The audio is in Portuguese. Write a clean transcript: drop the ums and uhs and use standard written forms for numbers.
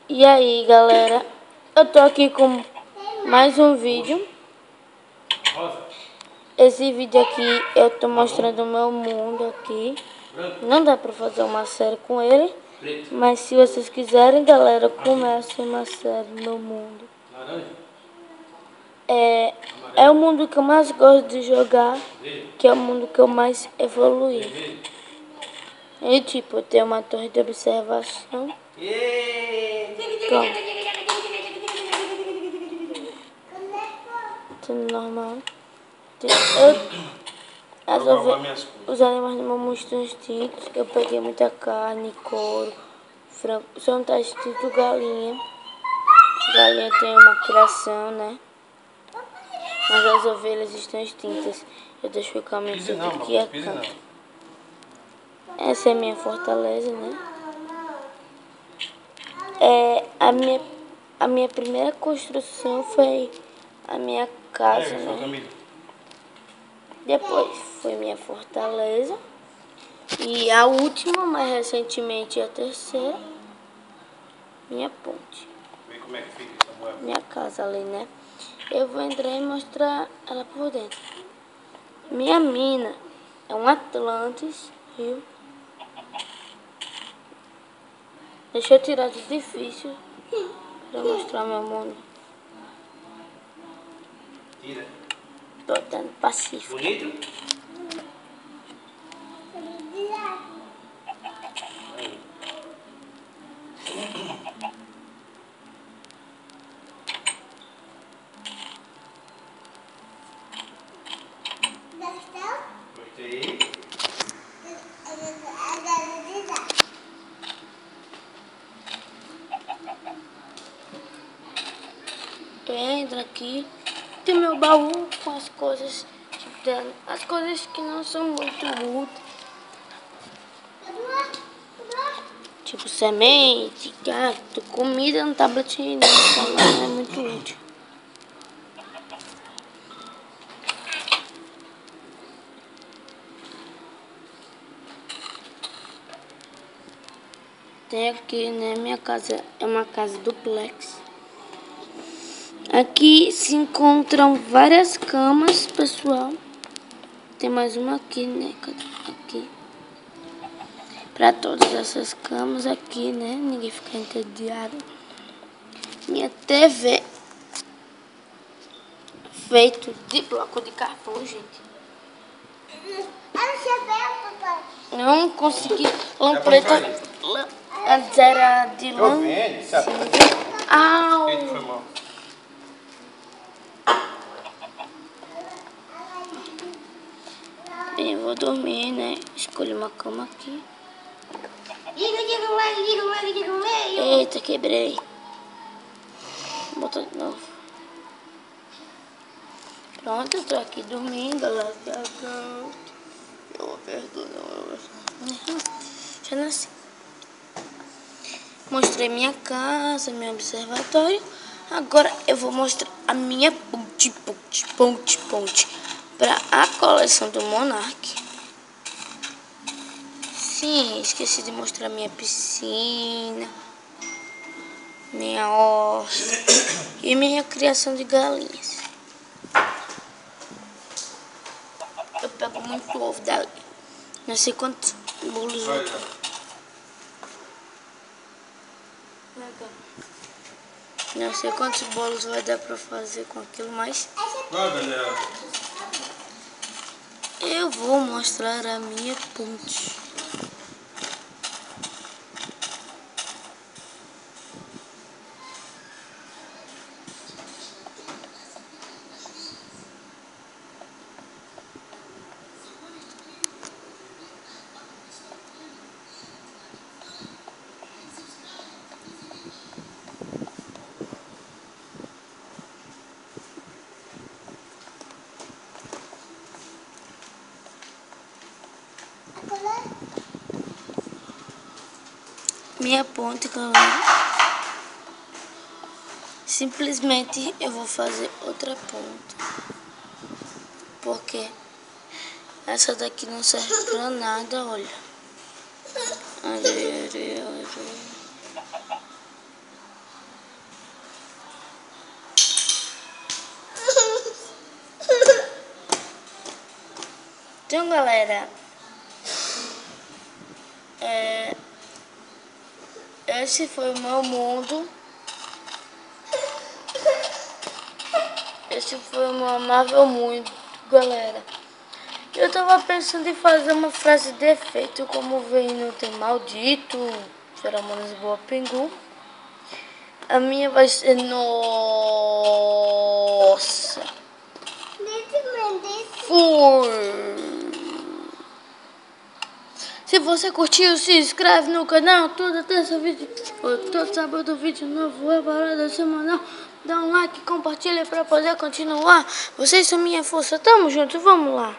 E aí, galera, eu tô aqui com mais um vídeo. Esse vídeo aqui eu tô mostrando o meu mundo aqui. Não dá pra fazer uma série com ele, mas se vocês quiserem, galera, comece uma série no meu mundo. É o mundo que eu mais gosto de jogar, que é o mundo que eu mais evoluí. E tipo, eu tenho uma torre de observação. Pronto. Tudo normal. Os animais do meu mundo estão extintos. Eu peguei muita carne, couro, frango. Só não tá extinto galinha. Galinha tem uma criação, né? Mas as ovelhas estão extintas. Eu deixo o caminho tudo aqui a canto. Essa é a minha fortaleza, né? A minha primeira construção foi a minha casa, né? Depois foi minha fortaleza. E a última, mais recentemente, a terceira, minha ponte. Como é que fica essa moeda? Minha casa ali, né? Eu vou entrar e mostrar ela por dentro. Minha mina é um Atlantis, viu? Deixa eu tirar do difícil para mostrar meu mundo. Tira. Tô dando pacífico. Bonito? Gostei. Entra aqui. Tem meu baú com as coisas, tipo, as coisas que não são muito úteis. Tipo semente, gato, comida no tablet não é muito útil. Tem aqui, né? Minha casa é uma casa duplex. Aqui se encontram várias camas, pessoal. Tem mais uma aqui, né? Aqui. Pra todas essas camas aqui, né? Ninguém fica entediado. Minha TV feito de bloco de carvão, gente. Não consegui. Lampreta. Antes era de lã. Au! Foi mal. Bem, eu vou dormir, né? Escolhi uma cama aqui. Eita, quebrei. Vou botar de novo. Pronto, eu tô aqui dormindo. Já nasci. Mostrei minha casa, meu observatório. Agora eu vou mostrar a minha ponte para a coleção do Monark. Sim, esqueci de mostrar minha piscina, minha horta e minha criação de galinhas. Eu pego muito ovo dali. Não sei quantos bolos vai dar. Não sei quantos bolos vai dar pra fazer com aquilo, mas eu vou mostrar a minha ponte. Minha ponte, galera. Simplesmente eu vou fazer outra ponte, porque essa daqui não serve pra nada, olha. Então, galera, esse foi o meu mundo. Esse foi o meu amável mundo, galera. Eu tava pensando em fazer uma frase de efeito, como vem no Tem Maldito, Feromonas Boa Pingu. A minha vai ser nossa. Se você curtiu, se inscreve no canal. Todo sábado vídeo novo, é parada semanal. Dá um like, compartilha pra poder continuar. Vocês são minha força, tamo junto, vamos lá.